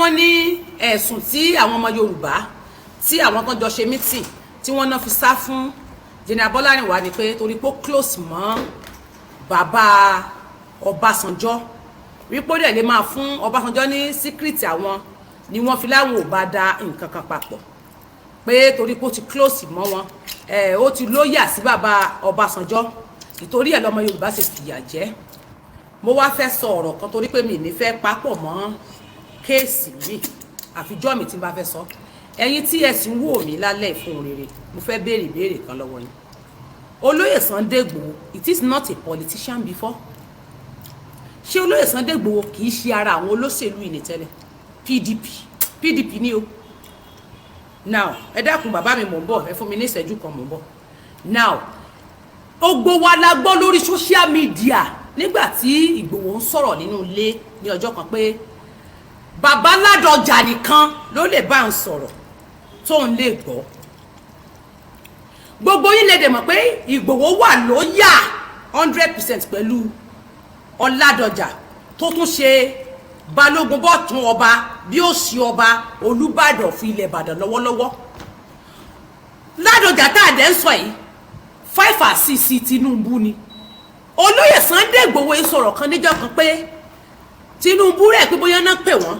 wọ́n ní ẹ̀sùn tí àwọn ọmọ Yorùbá tí àwọn kan jọ ṣe meeting tí wọ́n náà fi sá fún General Bọ́lárìnwá ni pé torí pé ó close mọ́ bàbá Ọbásanjọ́ wípé ó dẹ̀ lè máa fún Ọbásanjọ́ ní síkírìtì àwọn ni wọ́n fi láwọn ò bá da nǹkan kan papọ̀ pé torí pé ó ti close mọ́ wọn ó ti lóyà sí bàbá Ọbásanjọ́ ìtorí ẹ̀ lọ́mọ Yorùbá ṣe fìyà jẹ. Mo wá fẹ́ sọ ọ̀rọ̀ kan torí pé mi ní fẹ́ papọ̀ mọ́ kéèsì mi àfijọ́ mi tí n bá fẹ́ sọ. Ẹ̀yin tí ẹ sì ń wò mí lálẹ́ fún rere mo fẹ́ béèrè ìbéèrè kan lọ́wọ́ yín. Olóyè Sunday Igboho, it is not a politician before. Ṣé olóyè Sunday Igboho kì í ṣe ara àwọn olóṣèlú yìí ní tẹ́lẹ̀? PDP ni o. Now ẹ dákun bàbá mi mò ń bọ̀ ẹ fún mi ní ìṣẹ́jú kan mò ń bọ̀. Now ogbo wa la gbọ́ lórí social media nígbà tí Ìgbòho ń sọ̀rọ̀ nínú ilé ní ọjọ́ kan pé bàbá Ládọjà nìkan ló lè bá ń sọ̀rọ̀ tó ń lè gbọ́. Gbogbo yín lè dẹ̀ mọ̀ pé Ìgbòho wà lóyà 100% pẹ̀lú Ọládọjà tó tún ṣe balógun bọ́tún ọba bí ó sì ọba Olúbàdàn fi ilẹ̀ Ìbàdàn lọ́wọ́lọ́wọ́. Ládọjà tá a dẹ̀ ń sọ yìí 5 and 6 Tinubu ni. Olóyè Sunday Igboho sọ̀rọ̀ kan níjọ́ kan pé Tinubu rẹ̀ pé bóyá náà pè wọ́n.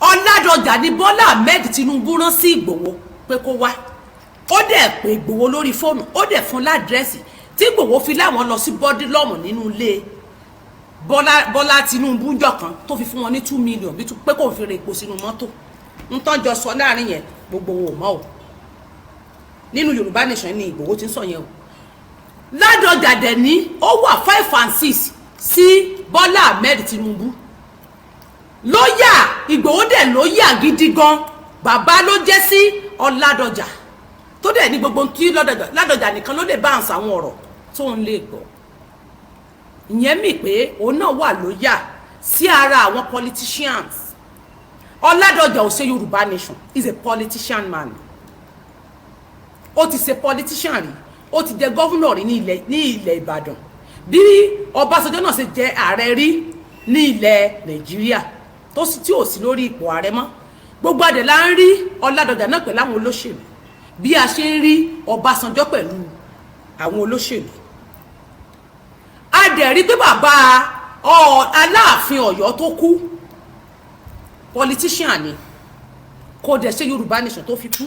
Ọládọjà ní Bọ́lá Ahmed Tinubu rán sí Igboho pé kó wá. Ó dẹ̀ pè Igboho lórí fóònù ó dẹ̀ fún ládírẹ́sì tí Igboho fi láwọn lọ sí bọ́dílọ́mù nínú ilé Bọ́lá Tinubu ńjọ́ kan tó fi fún wọn ní 2 million bí pé kò fi ra epo sínú mọ́tò. Ń tọ́jọ sọ láàrin yẹn gbogbo wọn ò mọ̀ o. Nínú Yorùbá nation ni Igboho ti ń sọ yẹn o. Ládọjà dẹ̀ ní ó wà 5 and 6 sí Bọ́lá Ahmed Tinubu. Lóyà Igboho dẹ̀ lóyà gidi gan bàbá ló jẹ́ sí Ọládọjà tó dẹ̀ ní gbogbo tí Ládọjà nìkan ló lè bá àǹsà àwọn ọ̀rọ̀ tó ń lè gbọ́. Ìyẹn mi pé òun náà wà lóyà sí ara àwọn politicians. Ọládọjà ò ṣe Yorùbá nation is a politician man. Ó ti ṣe politician rí ó ti jẹ governor rí ní ilẹ̀ Ìbàdàn bí Ọbásanjọ́ náà ṣe jẹ ààrẹ rí ní ilẹ̀ Nàìjíríà tó sì tí ò sí lórí ipò ààrẹ mọ́. Gbogbo adẹ̀ la ń rí Ọládọjà náà pẹ̀lú àwọn olóṣèlú bí a ṣe ń rí Ọbásanjọ́ pẹ̀lú àwọn olóṣèlú. A dẹ̀ rí pé bàbá Aláàfin Ọ̀yọ́ tó kú politician ni kò dẹ̀ ṣe Yorùbá nation tó fi kú.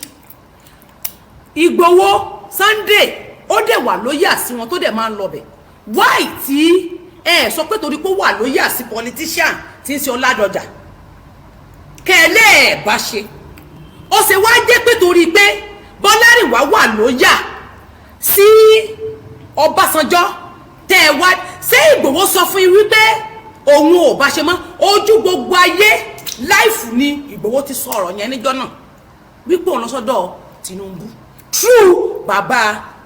Ìgbòho Sunday ó dẹ̀ wà lóyà sí wọn tó dẹ̀ máa ń lọ bẹ̀. Why tí ẹ sọ pé torí pé wà lóyà sí politician tí ń ṣe Ọládọjà kẹ́lẹ́ ẹ̀ bá ṣe ó ṣe wá jẹ́ pé torí pé Bọ́lárìnwá wà lóyà sí Ọbásanjọ́ tẹ́ ẹ wá ṣé Ìgbòho sọ fún yín wípé òun ò bá ṣe mọ́ ojú gbogbo ayé láìfù ni Ìgbòho ti sọ ọ̀rọ̀ yẹn níjọ́ náà wípé òun lọ sọ́dọ̀ Tinubu true bàbá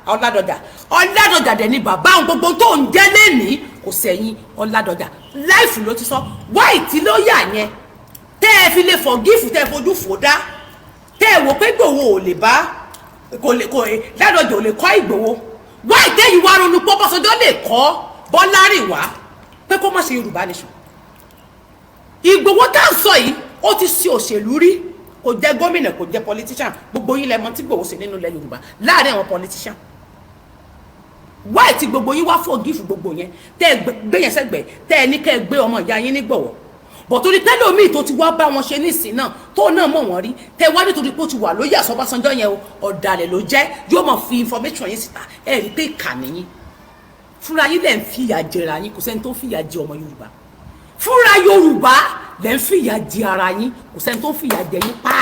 Ọládọjà dẹ̀ ni bàbá òun gbogbo tó ń jẹ́ lẹ́nìí kò sẹ́yìn Ọládọjà láìfù ló ti sọ wáì tí ló yà yẹn tẹ́ ẹ fi lè forgive tẹ́ ẹ fojú fò dá tẹ́ ẹ wò pé Ìgbòho ò lè bá Ládọjà ò lè kọ́ Ìgbòho wáì tẹ́yìn wá ronú pọ́ Ọbásanjọ́ lè kọ́ Bọ́lárìnwá pé kó má ṣe Yorùbá nation. Ìgbòho tá à ń sọ yìí ó ti ṣe òṣèlú rí kò jẹ́ gómìnà kò jẹ́ politician gbogbo yín lẹ mọ̀ tí Ìgbòho ṣe nínú ilẹ̀ Yorùbá láàrin àwọn politician. Why tí gbogbo yín wá forgive gbogbo yẹn tẹ́ ẹ gbé yẹn sẹ́gbẹ̀ẹ́ tẹ́ ẹ ní kẹ́ ẹ gbé ọmọ ìyá yín nígbọ̀wọ́ bọ̀ torí tẹ́lómi tó ti wá bá wọn ṣe nísìn náà tó náà mọ̀ wọ́n rí tẹ́ wá nítorí pé ó ti wà lóyè Ọbásanjọ́ yẹn o ọ̀dàlẹ̀ ló jẹ́ yóò mọ̀ fi information yín síta ẹ rí pé ìkànnì yín fúnra yín lẹ́ ń fìyà jẹra yín kò sẹ́ni tó fìyà jẹ ọmọ Yorùbá fúnra Yorùbá lẹ́ ń fìyà jẹ ara yín kò sẹ́ni tó fìyà jẹ yín pa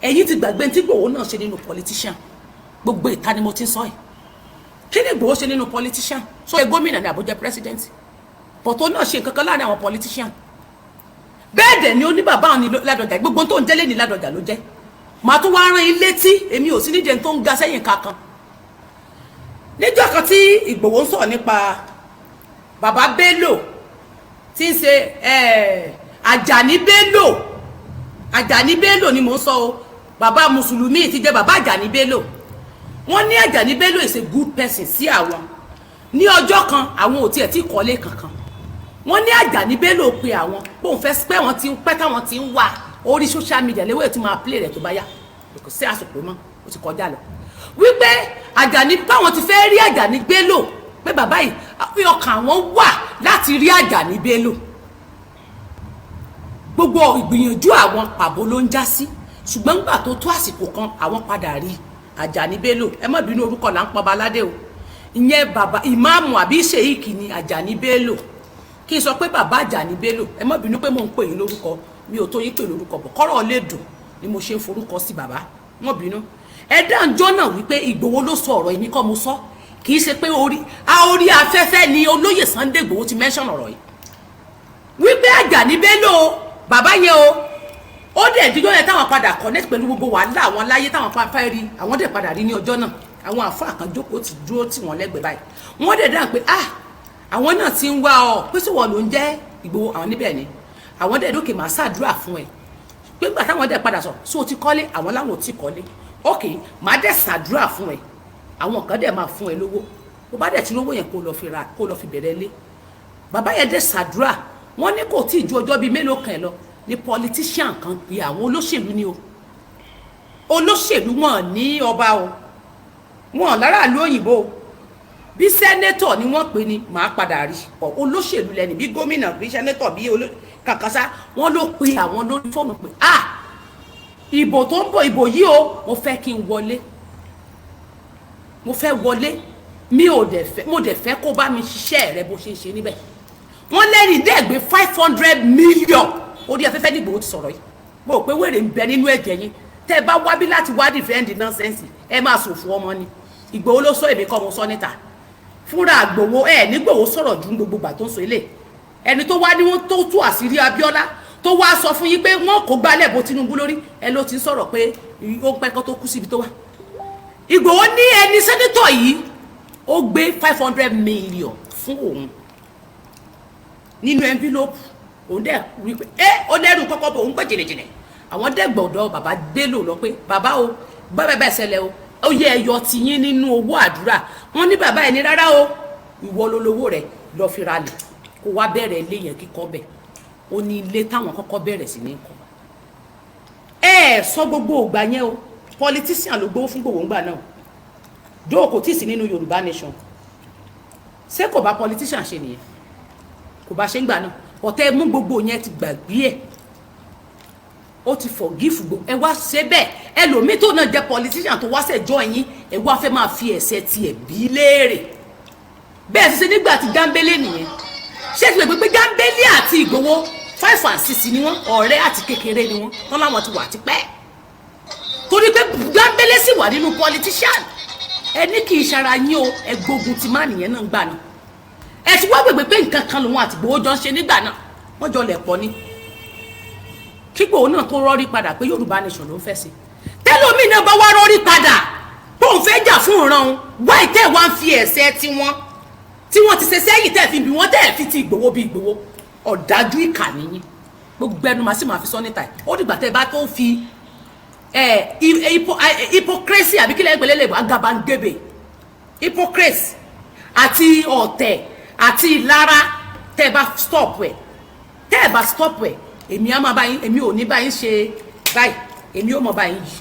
ẹ̀yin ti gbàgbé tí Ìgbòho náà ṣe nínú politician gbogbo ìta ni mo ti ń sọ yìí kí ni Ìgbòho ṣe nínú politician so ẹ gómìnà ní àbújá president bọ̀tọ̀ náà ṣe nǹkan kan láàrin àwọn politician bẹ́ẹ̀ dẹ̀ ni ó ní bàbá òun ní Ládọjà gbogbo tó ń jẹ́lé ní Ládọjà ló jẹ́ màá tún wá rán ilé tí èmi ò sí nídìí tó ń ga sẹ́yìn kankan níjọ́ kan tí Ìgbòho ń sọ̀rọ̀ nípa bàbá Bello tí ń ṣe Àjàní Bello ni mò ń sọ o bàbá mùsùlùmí ti jẹ́ bàbá Àjàní Bello wọ́n ní Àjàní Bello is a good person sí àwọn ní ọjọ́ kan àwọn ò tiẹ̀ tí kọ́lé kankan wọ́n ní Àjàní Bello pé àwọn bóun fẹ́ pé wọ́n ti ń pẹ́ táwọn ti ń wà orí social media léwé tí máa play rẹ̀ tó bá yá kò sí àsopọ̀ mọ́ ó ti kọjá lọ wípé Àjàní báwọn ti fẹ́ rí Àjàní Bello pé bàbá yìí pé ọkàn àwọn wà láti rí Àjàní Bello gbogbo ìgbìyànjú àwọn pàbó ló ń já sí ṣùgbọ́n nígbà tó tó àsìkò kan àwọn padà rí Àjàní Bello ẹ má bínú orúkọ là ń pọ̀ baládé o ìyẹn bàbá ìmáàmù àbí ṣèyíkì ni Àjàní Bello kí n sọ pé bàbá Àjàní Bello ẹ má bínú pé mò ń pè yín lórúkọ mi ò tó yín pè lórúkọ bọ̀ kọ́rọ̀ lè dùn ni mo ṣe ń forúkọ sí bàbá má bínú ẹ dáńjọ́ náà wípé Ìgbòho ló sọ ọ̀rọ̀ yìí kọ́ mo sọ kì í ṣe pé orí afẹ́fẹ́ ni olóyè Sunday Ìgbòho ti mention ọ̀rọ̀ yìí wípé Àjàní Bello bàbá yẹn ó dẹ̀ díjọ́ yẹn táwọn padà connect pẹ̀lú gbogbo wàhálà àwọn láyé táwọn fẹ́ rí àwọn dẹ̀ padà rí ní ọjọ́ náà àwọn àfáà kan jókòó ti dúró tí wọ́n lẹ́gbẹ̀ẹ́ báyìí wọ́n dẹ̀ dáhùn pé àwọn náà ti ń wá ọ pé sí wọ́n ló ń jẹ́ Ìgbòho àwọn níbẹ̀ ni àwọn dẹ̀ lókè máa ṣàdúrà fún ẹ pé gbà táwọn dẹ̀ padà sọ sí o ti kọ́lé àwọn láwọn ò tí kọ́lé ok máa dẹ̀ ṣàdúrà fún ẹ àwọn kan dẹ̀ máa fún ẹ lówó bó bá dẹ̀ ti lówó yẹn kó lọ fi bẹ̀rẹ̀ lé bàbá yẹn dẹ̀ ṣàdúrà wọ́n ní kò tí ì ju ọjọ́ bíi mélòó kan lọ ni politician kan pe àwọn olóṣèlú ni o olóṣèlú wọn ní ọba o wọn láràlú òyìnbó bí sẹ́nétọ̀ ni wọ́n pè ní màá padà rí olóṣèlú lẹ́ni bí gómìnà bí sẹ́nétọ̀ bí kàkàsá wọ́n ló pe àwọn lórí fóònù pé ìbò tó ń bọ̀ ìbò yìí o mo fẹ́ kí n wọlé mo fẹ́ wọlé mo dẹ̀ fẹ́ kó bá mi ṣiṣẹ́ rẹ bó ṣe ń ṣe níbẹ̀ wọ́n lẹ́rìí dẹ́gbẹ́ 500 million orí afẹ́fẹ́ nígbò ti sọ̀rọ̀ yìí mo rò pé wèrè ń bẹ nínú ẹ̀jẹ̀ yín tẹ́ ẹ bá wá bí láti wá dìfẹ́ǹdì nọ́nsẹ́ǹsì ẹ máa ṣòfò ọmọ ni Ìgbòho ló sọ èmi kọ́ mo sọ níta fúnra Ìgbòho nígbòho sọ̀rọ̀ ju gbogbo gbà tó ń sọ ilé ẹni tó wá ní wọn tó tú àṣírí Abíọ́lá tó wá sọ fún yín pé wọn kò gbálẹ̀ bó Tinubu lórí ẹ ló ti ń sọ̀rọ̀ pé ó ń pẹ́ kó tó kú síbi tó wà Ìgbòho ní ẹni sẹ́nítọ̀ yìí ó gbé 500 million fún òun nínú envelope òun dẹ̀ rí pé ó lẹ́rù kọ́kọ́ bò òun pẹ́ jìnnìjìnnì àwọn dẹ̀ gbọ̀dọ̀ bàbá Bello lọ pé bàbá o bẹ́ẹ̀ ṣẹlẹ̀ o ó yẹ ẹyọ tiyín nínú owó àdúrà wọ́n ní bàbá ẹni rárá o ìwọ lolówó rẹ̀ lọ fi ra lẹ̀ kó wá bẹ̀rẹ̀ ilé yẹn kíkọ́ bẹ̀ ó ní ilé táwọn kọ́kọ́ bẹ̀rẹ̀ sí ní kọ́ sọ gbogbo ògbà yẹn o politician ló gbowó fún gbogbo ògbà náà dóò kò tí ì sí nínú Yorùbá nation ṣé kò bá politician ṣe nìyẹn kò bá ṣe ń gbà náà ọ̀tẹ́ mú gbogbo yẹn ti gbàgbé ẹ̀ ó ti forgive gbogbo ẹ wá ṣe bẹ́ẹ̀ ẹlòmíì tó náà jẹ́ politician tó wá ṣẹjọ́ yín ẹ wá fẹ́ máa fi ẹ̀ṣẹ̀ tiẹ̀ bí léèrè bẹ́ẹ̀ ti ṣe nígbà tí Gambele nìyẹn ṣé ti gbàgbé pé Gambele àti Ìgbòho 5 and 6 ni wọ́n ọ̀rẹ́ àti kékeré ni wọ́n tán láwọn ti wà tipẹ́ torí pé Gambele sì wà nínú politician ẹni kì í ṣara yín o ẹ gbógun ti má nìyẹn náà gbà náà ẹ ti wá gbègbè pé nǹkan kan lòun àti Ìgbòho jọ ń ṣe nígbà náà wọ́n jọ lẹ̀ pọ̀ ni kí Ìgbòho náà tó rọ́rí padà pé Yorùbá nation ló ń fẹ́ sí tẹ́lómi náà bá wá rọ́rí padà bóun fẹ́ jà fún ìran òun wá ìtẹ́ wá ń fi ẹ̀ṣẹ̀ tí wọ́n ti ṣe sẹ́yìn tẹ́ fi bí wọ́n tẹ́ fi ti Ìgbòho bí Ìgbòho ọ̀dájú ìkà nìyí gbogbo ẹnu màá sì máa fi sọ níta ó dìgbà tẹ́ bá tó fi hypocrisy àbí kílẹ̀ ìgbẹ́lẹ́lẹ̀ agabangebe hypocrisy àti ọ̀tẹ̀ àti ìlara tẹ́ bá stop ẹ̀ èmi á máa bá yín èmi ò ní bá yín ṣe báyìí èmi ò mọ̀ bá yín yìí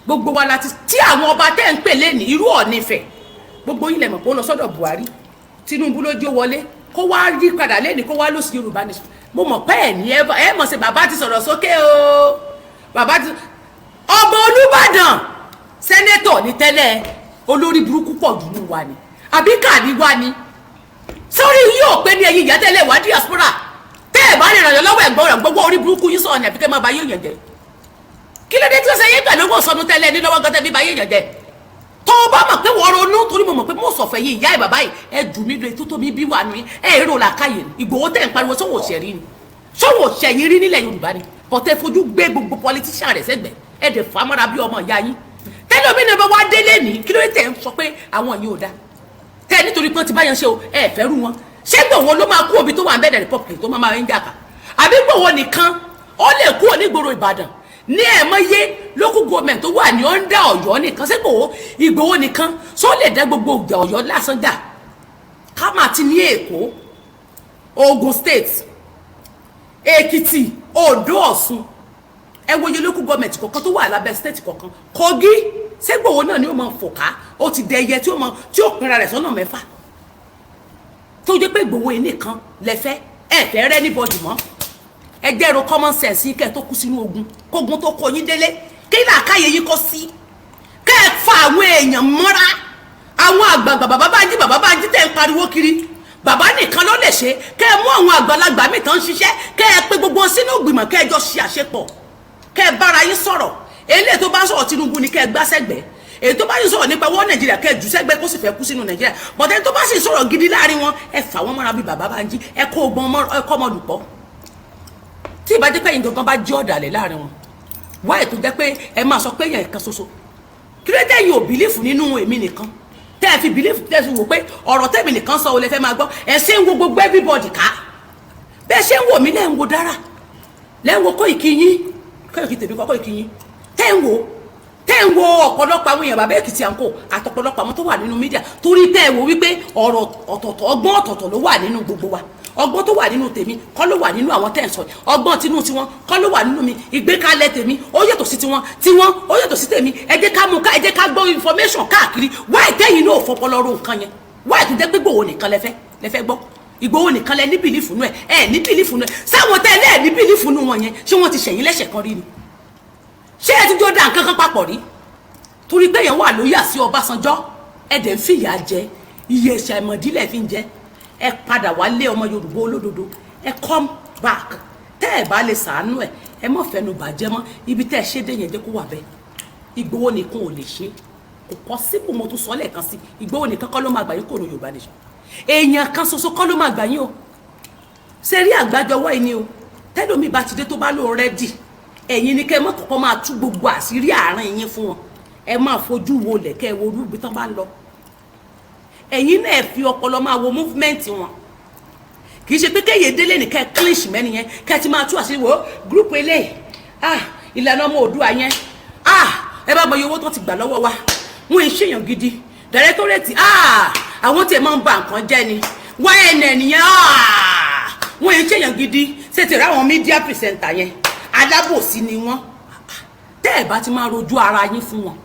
gbogbo wa láti tí àwọn ọba tẹ́ ń pè lẹ́ni irú Ọ̀ọ̀nifẹ̀ gbogbo yín lẹ̀ mọ̀ pé ó lọ sọ́dọ̀ Buhari Tinubu ló jó wọlé kó wá rí padà lẹ́ni kó wá lọ sí Yorùbá nation mo mọ̀ pé ẹ̀ ní ẹ mọ̀ sí bàbá ti sọ̀rọ̀ sókè o bàbá ti ọba Olúbàdàn sẹ́nẹ́tọ̀ ní tẹ́lẹ̀ olórí burúkú pọ̀ jù ní wa ni àbí kàní wa ni sórí yóò pé ní ẹ̀yin ìyá tẹ́lẹ̀ wá diaspora tẹ́ ẹ̀ bá lè ràn yọ lọ́wọ́ ẹ̀gbọ́n rẹ̀ gbogbo orí burúkú yín sọ̀rọ̀ ní àbíkẹ́ máa bá yóò yàn jẹ́ kí ló dé tí ó ṣe yé pẹ̀lú owó sọnù tẹ́lẹ̀ ní lọ́wọ́ gọ́tẹ́ bí bá yóò yàn jẹ́ tó o bá mọ̀ pé wọ́n ronú torí mo mọ̀ pé mo sọ̀fẹ́ yìí ìyá ẹ̀ bàbá yìí ẹ jù mí lóye tó tó mi bí wà ní ẹ̀ èrò làkàyè Ìgbòho tẹ̀ ń pariwo sọ́wọ́ òṣèré ni sọ́wọ́ òṣèyìn rí nílẹ̀ Yorùbá ni ọ̀tẹ̀ fojú gbé gbogbo politician rẹ̀ sẹ́gbẹ̀ẹ́ ẹ̀ dẹ̀ fàmọ́ra bí ọmọ ìyá yín tẹ́lẹ̀ omi náà bá wá délé ní kí ló dé tẹ̀ ń sọ pé àwọn yìí ò dáa tẹ́ nítorí pé wọ́n ti báyọ̀ ṣe o ẹ̀ fẹ́ rú wọn ṣé Ìgbòho ló máa kú òbí tó wà ń bẹ̀rẹ̀ republic tó máa ń jàkà àbí Ìgbòho nìkan ó lè kú onígboro Ìbàdàn ní ẹ̀mọ́yé local government tó wà ní ọ̀ndà Ọ̀yọ́ nìkan ṣé Ìgbòho nìkan só lè dá gbogbo ìjà Ọ̀yọ́ lásán jà ká máa ti ní Èkó Ogun State, Èkìtì, Ondo, Ọ̀ṣun, ẹ wo yẹ local government kọ̀ọ̀kan tó wà lábẹ́ state kọ̀ọ̀kan. Kogi ṣé Ìgbòho náà ni ó máa fòká, ó ti dẹyẹ tí ó pinra rẹ̀ sọ́nà mẹ́fà tó jẹ́ pé Ìgbòho yìí nìkan lẹ́fẹ́ ẹ fẹ́ rẹ́ anybody mọ́. Ẹ dẹ́rọ common sense yín kẹ́ tó kú sínú ogun kógun tó kó yín délé kí làákàyè yín kó sí kẹ́ ẹ fa àwọn èèyàn mọ́ra. Àwọn àgbààgbà bàbá Bánjí tẹ̀ ń pariwo kiri bàbá nìkan ló lè ṣe. Kẹ́ ẹ mú àwọn àgbàlagbà mi tán ṣiṣẹ́ kẹ́ ẹ pé gbogbo sínú ìgbìmọ̀ kẹ́ ẹ jọ ṣe àṣepọ̀ kẹ́ ẹ bára yín sọ̀rọ̀. Eléyìí tó bá sọ̀rọ̀ Tinubu ni kẹ́ ẹ gbá sẹ́gbẹ̀ẹ́, èyí tó bá sì sọ̀rọ̀ nípa wọ́n Nàìjíríà kẹ́ ẹ jù sẹ́gbẹ̀ẹ́ kó sì fẹ́ kú sínú Nàìjíríà. Bọ̀dẹ́ tó bá sì sọ̀rọ̀ gidi láàrin wọn ẹ fà wọ́n mọ́ra bí bàbá Bánjí ẹ kó ọmọ lùpọ̀. Tí ìbá jẹ́ pé ẹ̀yin gangan bá jẹ́ ọ̀dàlẹ̀ láàrin wọn wáyé tó jẹ́ pé ẹ máa sọ pé èèyàn kan ṣoṣo kí ló dé yìí ò bìlífù nínú èmi nìkan tẹ́ ẹ fi bìlífù tẹ́ ẹ fi wò pé ọ̀rọ̀ tẹ́mi nìkan sọ olè fẹ́ máa gbọ́ ẹ ṣe ń wo gbogbo everybody ká bẹ́ẹ̀ ṣe ń wò mí lẹ́ ń wo dára lẹ́ ń wo Koiki yín Koiki tèmi kọ́ Koiki yín tẹ́ ń wo ọ̀pọ̀lọpọ̀ àwọn èèyàn bàbá Èkìtì àǹkó àtọ̀pọ̀lọpọ̀ àwọn tó wà nínú mídíà torí tẹ́ ẹ wò wípé ọ̀rọ̀ ọ̀tọ̀ọ̀tọ̀ ọgbọ́n ọ̀tọ̀ọ̀tọ̀ ló wà nínú gbogbo wa. Ọgbọ́n tó wà nínú tèmi kọ́ ló wà nínú àwọn tẹ́ ẹ̀ sọ ọgbọ́n tinú tiwọn kọ́ ló wà nínú mi ìgbékalẹ̀ tèmi ó yàtọ̀ sí tiwọn ó yàtọ̀ sí tèmi. Ẹ jẹ́ ká mú ká ẹ jẹ́ ká gbọ́ information káàkiri wáyé tẹ́yìn náà fọpọlọrọ nǹkan yẹn wáyé tó jẹ́ pé Ìgbòho nìkan lẹ́fẹ́ gbọ́ Ìgbòho nìkan lẹ ní bìlífù nù ẹ ní bìlífù nù ẹ sáwọn tẹ́lẹ̀ ẹ ní bìlífù nù wọn yẹn ṣé wọ́n ti ṣẹ̀yìn lẹ́sẹ̀ kan rí ni ṣé ẹ ti jọ dá nǹkan kan papọ̀ rí torí pé yẹn wà lóyà sí Ọbásanjọ́ ẹ dẹ̀ ń fìyà jẹ iye ìṣàìmọ̀dílẹ̀ fi ń jẹ ẹ padà wá lé ọmọ Yorùbá olódodo ẹ come back tẹ́ ẹ bá lè sàánú ẹ mọ̀ fẹ́nu bàjẹ́ mọ́ ibi tẹ́ ẹ ṣe dé yẹn jẹ́ kó wà bẹ́ẹ̀. Ìgbòho nìkan ò lè ṣe kò possible mo tún sọ lẹ́ẹ̀kan sí Ìgbòho nìkan kọ́ ló máa gbà yín kò ní Yorùbá nation èèyàn kan ṣoṣo kọ́ ló máa gbà yín o ṣe rí àgbájọwọ́ yìí ni o tẹ́lómi bá ti dé tó bá lóun rẹ́dì ẹ̀yin ni kẹ́ ẹ mọ̀ kọ́kọ́ máa tú gbogbo àṣírí àárín yín fún wọn ẹ máa fojú wo lẹ̀ kẹ́ ẹ wo orú ibi tán bá ń lọ ẹ̀yin náà fi ọpọlọ máa wo movement wọn kì í ṣe pé kéye délé nìkan clinch mẹ́ni yẹn kẹ́ ẹ ti máa tú àṣírí wo group eléyìí ìlànà ọmọ Oòduà yẹn ẹ bá gbọ́yé owó tó ti gbà lọ́wọ́ wa wọ́n ń ṣèyàn gidi directorate àwọn tí ẹ máa ń ba nǹkan jẹ́ ni YNN yẹn wọ́n ń ṣèyàn gidi ṣètì ráwọn media presenter yẹn alábòsí ni wọ́n tẹ́ ẹ bá ti máa rojú ara yín fún wọn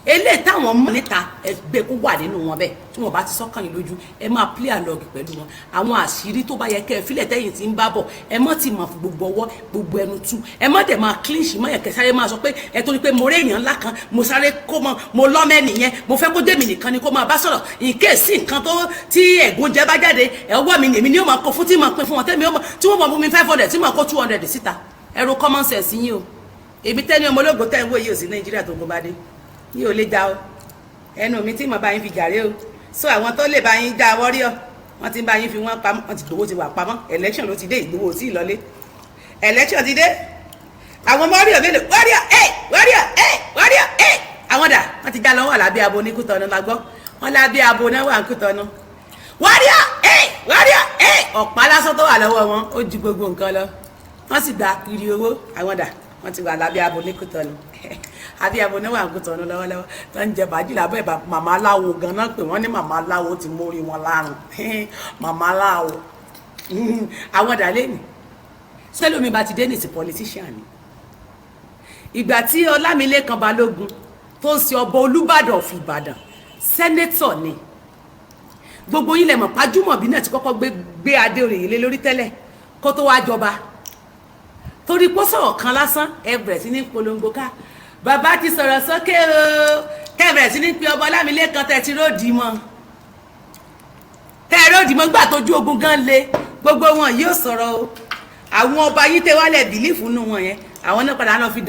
eléyìí táwọn mọ̀ níta ẹgbẹ́ kó wà nínú wọn bẹ́ẹ̀ tí wọ́n bá ti sọ́kàn yín lójú ẹ máa play along pẹ̀lú wọn àwọn àṣírí tó bá yẹ kẹ́ ẹ fílẹ̀ tẹ́yìn tí ń bá bọ̀ ẹ mọ́ ti mọ̀ fún gbogbo ọwọ́ gbogbo ẹnu tú ẹ mọ́ dẹ̀ máa clinch mọ́ yẹn kẹ́ sáré máa sọ pé ẹ torí pé mo rí èèyàn ńlá kan mo sáré kó mọ mo lọ́mẹ́ nìyẹn mo fẹ́ kó jẹ́mi nìkan ni kó máa bá sọ̀rọ̀ ìkéèsì nǹkan tó tí ẹ̀gún jẹ bá jáde ẹ̀wọ́ mi nìmi ni ó máa kó fún tí mo pín fún wọn tẹ́mi tí wọ́n mọ̀ fún mi 500 tí mo kó 200 síta ẹ̀rọ common sense yín o èmi tẹ́ni ọmọ ológun tẹ́ ń wò yìí ò sí Nàìjíríà tó gbọ́ bá dé yìí ò lè já o ẹnu mi tí mo bá yín fi jàre o so àwọn tó lè bá yín já wọ́ríọ̀ wọ́n ti ń bá yín fi wọ́n pamọ́ wọ́n ti gbowó ti wà pamọ́ election ló ti dé Ìgbòho sí ìlọlé election ti dé àwọn wọ́ríọ̀ mélòó wọ́ríọ̀ àwọn dà wọ́n ti já lọ́wọ́ àlábí abo ní Kútọ́nù máa gbọ́ wọ́n lábí abo náà wà ní Kútọ́nù wọ́ríọ̀ ọ̀pá lásán tó wà lọ́wọ́ wọn ó ju gbogbo nǹkan lọ wọ́n sì gba kiri owó àwọn dà wọ́n ti wà lábí abo ní Kútọ́nù àbí abo náà wà ní Kútọ́nù lọ́wọ́lọ́wọ́ tó ń jẹ bàájì lábẹ́ ìbá màmá aláwo gan-an pé wọ́n ní màmá aláwo ti mórí wọn lárùn màmá aláwo àwọn dà lẹ́nu sẹ́lómi bá ti dé ní ti politician ni ìgbà tí Ọlámilékan Balógun tó ń ṣe ọba Olúbàdàn of Ìbàdàn sẹ́nétọ̀ ni gbogbo yín lẹ mọ̀ Pàjùmọ̀bí náà ti kọ́kọ́ gbé adé òrèyìn lé lórí tẹ́lẹ̀ kó tó wá jọba torí pé sọ̀rọ̀ kan lásán ẹ bẹ̀rẹ̀ sí ní polongo ká bàbá ti sọ̀rọ̀ sókè o tẹ́ bẹ̀rẹ̀ sí ní pé ọba Ọlámilékan tẹ́ ti róòdì mọ́ gbà tójú ogun gan le gbogbo wọn yóò sọ̀rọ̀ o àwọn ọba yín tẹ́ wálẹ̀ bìlífù nù wọn yẹn àwọn náà padà lọ fi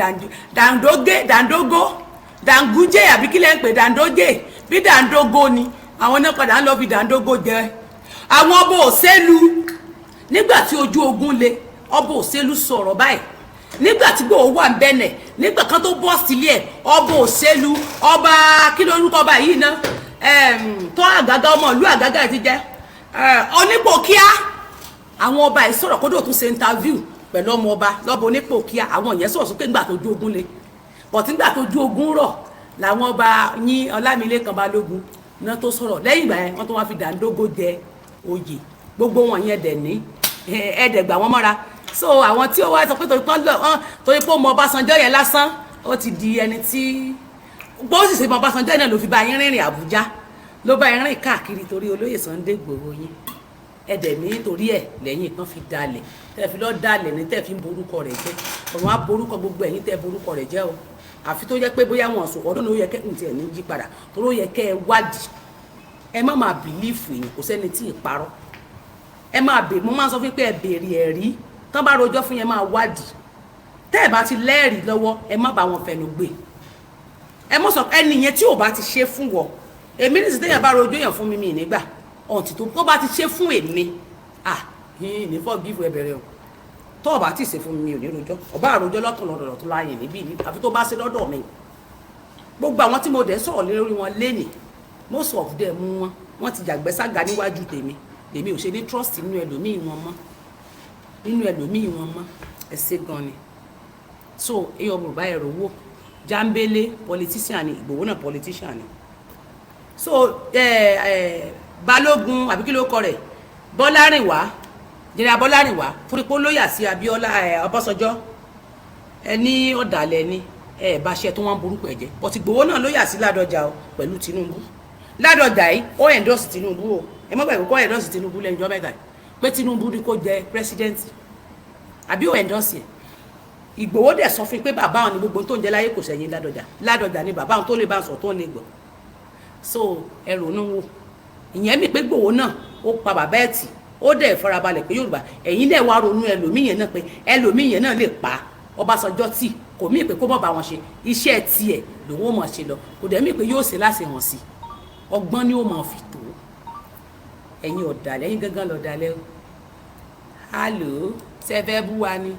dàǹgújẹ àbí kílẹ̀ ń pè dàǹdógè bí dàǹdógó ni àwọn náà padà lọ fi dàǹdógó jẹ àwọn ọba òṣèlú nígbà tí ojú ogun le ọba òṣèlú sọ̀rọ̀ báyìí nígbà tí Ìgbòho wà ń bẹ́nẹ̀ nígbà kan tó bọ́ sílé ẹ̀ ọba òṣèlú ọba kí lórúkọ ọba yìí ná tó àgàgà ọmọ ìlú àgàgà ti jẹ́ onípòkíà àwọn ọba yìí sọ̀rọ̀ kódò tún ṣe interview pẹ̀lú ọmọ ọba lọ́ba onípòkíà àwọn yẹn sọ̀rọ̀ sókè nígbà tó ju ogun le bọ̀tí nígbà tó ju ogun rọ̀ làwọn ọba yín Ọlámilékan Balógun náà tó sọ̀rọ̀ lẹ́yìn ìgbà yẹn wọ́n tó wá fi dàńdógó jẹ oyè gbogbo wọn yẹn dẹ̀ ní ẹ̀ẹ́dẹ̀gbà wọn mọ́ra so àwọn tí ó wá sọ pé torí pé ó mọ Ọbásanjọ́ yẹn lásán ó ti di ẹni tí bó sì ṣe mọ Ọbásanjọ́ náà ló fi bá yín rìnrìn Àbújá ló bá yín rìn káàkiri torí olóyè Sunday Igboho yín ẹ̀dẹ̀ nítorí ẹ̀ lẹ́yìn kan fi dalẹ̀ tẹ́ fi lọ́ọ́ dalẹ̀ ní tẹ́ fi ń borúkọ rẹ̀ jẹ́ ọ̀run á borúkọ gbogbo ẹ̀yìn tẹ́ borúkọ rẹ̀ jẹ́ o àfi tó yẹ pé bóyá wọn sọ ọdún ló yẹ kẹ́ ǹtí ẹ̀ ní yí padà tó ló yẹ kẹ́ ẹ wádìí ẹ má máa bìlífù èèyàn kò sẹ́ni tí ì parọ́ ẹ máa bè mo máa sọ fún pé ẹ béèrè ẹ̀rí tán bá rojọ́ fún yẹn máa wádìí tẹ́ ẹ bá ti lẹ́ẹ̀rí lọ́wọ́ ẹ má bá wọn fẹnu gbé ẹ mọ̀ sọ ẹnìyẹn tí ò bá ti ṣe fún wọ èmi ní ìsìtẹ́yìn bá rojọ́ yẹn fún mi nígbà ọ̀ǹtì tó bá ti ṣe fún èmi ní forgive ẹ bẹ̀rẹ̀ o tó o bá ti ṣe fún mi ò ní rojọ́ ọba àròjọ́ lọ́tún lọ́dọ̀ tó láàyè níbí ní àfi tó bá ṣe lọ́dọ̀ mi gbogbo àwọn tí mo dẹ̀ sọ̀rọ̀ lórí wọn lénìí most of them wọ́n ti jàgbẹ́ sága níwájú tèmi èmi ò ṣe ní trust nínú ẹlòmíì wọn mọ́ ẹ ṣe gan ni so eyọ Yorùbá ẹ̀rọ owó Jambele politician ni Ìgbòho náà politician ni so Balógun àbí kí ló kọ rẹ̀ Bọ́lárìnwá jẹrẹ Bọ́lárìnwá fúnipó lóyà sí Abíọ́lá Ọbásanjọ́ ẹni ọ̀dàlẹ̀ ni bá ṣe tó wọ́n burúkú ẹ̀jẹ̀ but Ìgbòho náà lóyà sí Ládọjà o pẹ̀lú Tinubu Ládọjà yìí ó endorse Tinubu o ẹ mọ́ gbàgbé kó endorse Tinubu lẹ́yìn ọjọ́ mẹ́ta pé Tinubu ní kó jẹ president àbí ó endorse ẹ̀ Ìgbòho dẹ̀ sọ fún pé bàbá òun ni gbogbo tó ń jẹ láyé kò sẹ́yìn Ládọjà ni bàbá òun tó lè bá sọ tó lè gbọ́ so ẹ ronú wò ìyẹn mi pé Ìgbòho náà ó pa bàbá ẹ̀ tì ó dẹ̀ farabalẹ̀ pé Yorùbá ẹ̀yin dẹ̀ wá ronú ẹlòmíyẹn náà pé ẹlòmíyẹn náà lè pa Ọbásanjọ́ tì kò mí pé kó mọ̀ bá wọn ṣe iṣẹ́ tiẹ̀ lòun ó mọ̀ ṣe lọ kò dẹ̀ mí pé yóò ṣe láṣẹ wọn sí ọgbọ́n ni ó mọ̀ fi tó ẹ̀yin ọ̀dàlẹ̀ ẹ̀yin gángan lọ̀dàlẹ̀ o hálò ṣẹ́fẹ́ bú wa ni.